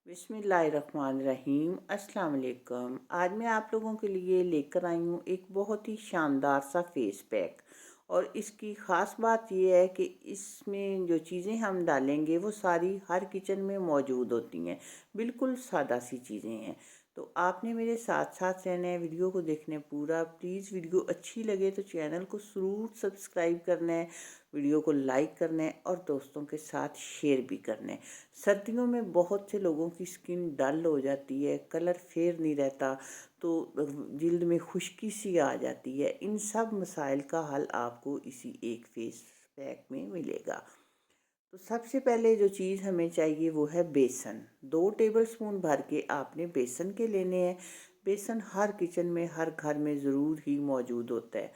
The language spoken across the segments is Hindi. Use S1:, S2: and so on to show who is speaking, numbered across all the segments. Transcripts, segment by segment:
S1: बिस्मिल्लाहिर्रहमानिर्रहीम अस्सलाम वालेकुम। आज मैं आप लोगों के लिए लेकर आई हूँ एक बहुत ही शानदार सा फेस पैक। और इसकी ख़ास बात यह है कि इसमें जो चीज़ें हम डालेंगे वो सारी हर किचन में मौजूद होती हैं। बिल्कुल सादा सी चीज़ें हैं। तो आपने मेरे साथ साथ रहना है, वीडियो को देखना पूरा। प्लीज़ वीडियो अच्छी लगे तो चैनल को ज़रूर सब्सक्राइब करना है, वीडियो को लाइक करना है और दोस्तों के साथ शेयर भी करना है। सर्दियों में बहुत से लोगों की स्किन डल हो जाती है, कलर फेयर नहीं रहता, तो जिल्द में खुश्की सी आ जाती है। इन सब मसाइल का हल आपको इसी एक फेस पैक में मिलेगा। तो सबसे पहले जो चीज़ हमें चाहिए वो है बेसन। 2 टेबलस्पून भर के आपने बेसन के लेने हैं। बेसन हर किचन में, हर घर में ज़रूर ही मौजूद होता है।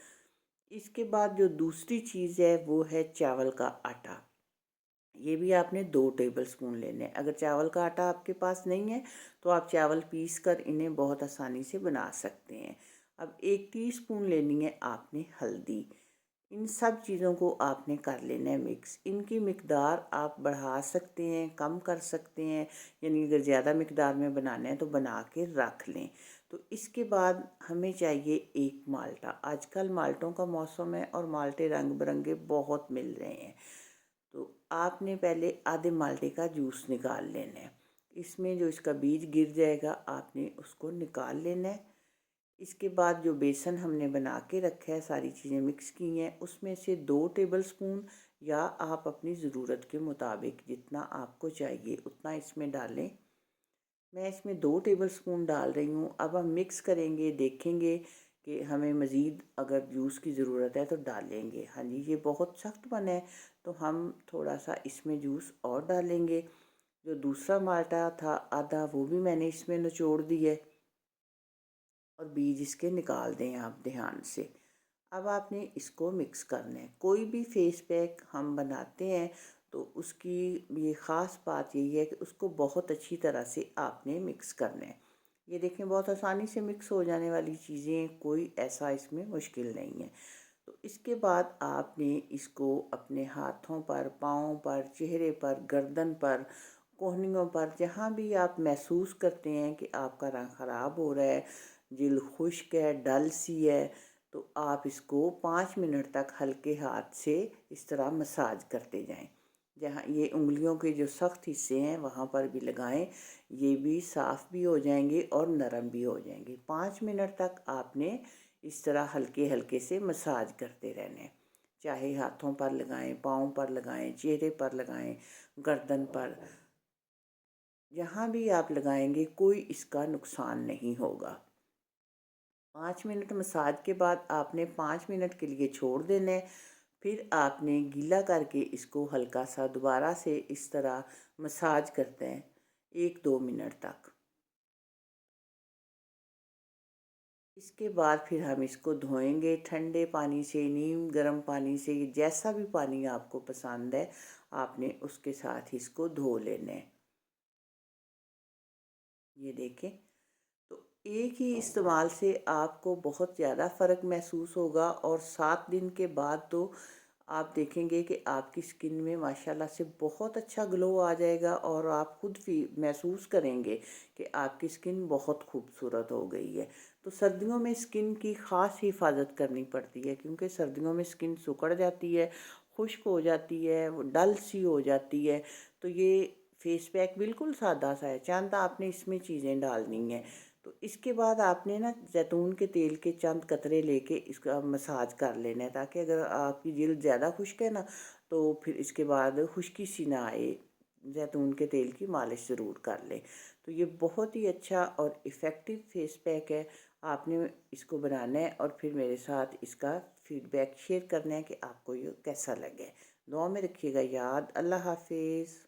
S1: इसके बाद जो दूसरी चीज़ है वो है चावल का आटा। ये भी आपने 2 टेबलस्पून लेने हैं। अगर चावल का आटा आपके पास नहीं है तो आप चावल पीस कर इन्हें बहुत आसानी से बना सकते हैं। अब 1 टीस्पून लेनी है आपने हल्दी। इन सब चीज़ों को आपने कर लेना है मिक्स। इनकी मिकदार आप बढ़ा सकते हैं, कम कर सकते हैं, यानी अगर ज़्यादा मिकदार में बनाना है तो बना के रख लें। तो इसके बाद हमें चाहिए एक माल्टा। आजकल माल्टों का मौसम है और माल्टे रंग बिरंगे बहुत मिल रहे हैं। तो आपने पहले आधे माल्टे का जूस निकाल लेना है। इसमें जो इसका बीज गिर जाएगा आपने उसको निकाल लेना है। इसके बाद जो बेसन हमने बना के रखा है, सारी चीज़ें मिक्स की हैं, उसमें से 2 टेबलस्पून या आप अपनी ज़रूरत के मुताबिक जितना आपको चाहिए उतना इसमें डालें। मैं इसमें 2 टेबलस्पून डाल रही हूँ। अब हम मिक्स करेंगे, देखेंगे कि हमें मज़ीद अगर जूस की ज़रूरत है तो डालेंगे। हाँ जी, ये बहुत सख्त बना है तो हम थोड़ा सा इसमें जूस और डालेंगे। जो दूसरा माल्टा था आधा, वो भी मैंने इसमें निचोड़ दी है और बीज इसके निकाल दें आप ध्यान से। अब आपने इसको मिक्स करना है। कोई भी फेस पैक हम बनाते हैं तो उसकी ये ख़ास बात यही है कि उसको बहुत अच्छी तरह से आपने मिक्स करना है। ये देखें, बहुत आसानी से मिक्स हो जाने वाली चीज़ें, कोई ऐसा इसमें मुश्किल नहीं है। तो इसके बाद आपने इसको अपने हाथों पर, पाँव पर, चेहरे पर, गर्दन पर, कोहनियों पर, जहाँ भी आप महसूस करते हैं कि आपका रंग ख़राब हो रहा है, जिल्द खुश्क है, डल सी है, तो आप इसको 5 मिनट तक हल्के हाथ से इस तरह मसाज करते जाएं। जहाँ ये उंगलियों के जो सख्त हिस्से हैं वहाँ पर भी लगाएं। ये भी साफ़ भी हो जाएंगे और नरम भी हो जाएंगे। 5 मिनट तक आपने इस तरह हल्के हल्के से मसाज करते रहना है। चाहे हाथों पर लगाएं, पाँव पर लगाएं, चेहरे पर लगाएं, गर्दन पर, जहाँ भी आप लगाएंगे कोई इसका नुकसान नहीं होगा। 5 मिनट मसाज के बाद आपने 5 मिनट के लिए छोड़ देना है। फिर आपने गीला करके इसको हल्का सा दोबारा से इस तरह मसाज करते हैं 1-2 मिनट तक। इसके बाद फिर हम इसको धोएंगे ठंडे पानी से, नीम गर्म पानी से, जैसा भी पानी आपको पसंद है आपने उसके साथ इसको धो लेना है। ये देखें, तो एक ही इस्तेमाल से आपको बहुत ज़्यादा फ़र्क महसूस होगा और 7 दिन के बाद तो आप देखेंगे कि आपकी स्किन में माशाल्लाह से बहुत अच्छा ग्लो आ जाएगा और आप खुद भी महसूस करेंगे कि आपकी स्किन बहुत खूबसूरत हो गई है। तो सर्दियों में स्किन की ख़ास हिफाजत करनी पड़ती है क्योंकि सर्दियों में स्किन सिकुड़ जाती है, खुश्क हो जाती है, वो डल सी हो जाती है। तो ये फेस पैक बिल्कुल सादा सा है, चंद आपने इसमें चीज़ें डालनी हैं। तो इसके बाद आपने ना जैतून के तेल के चंद कतरे लेके इसका मसाज कर लेना है, ताकि अगर आपकी जल्द ज़्यादा खुश्क है ना तो फिर इसके बाद खुश्की सी ना आए। जैतून के तेल की मालिश ज़रूर कर लें। तो ये बहुत ही अच्छा और इफ़ेक्टिव फेस पैक है। आपने इसको बनाना है और फिर मेरे साथ इसका फीडबैक शेयर करना है कि आपको ये कैसा लगे। दुआ में रखिएगा याद। अल्लाह हाफिज़।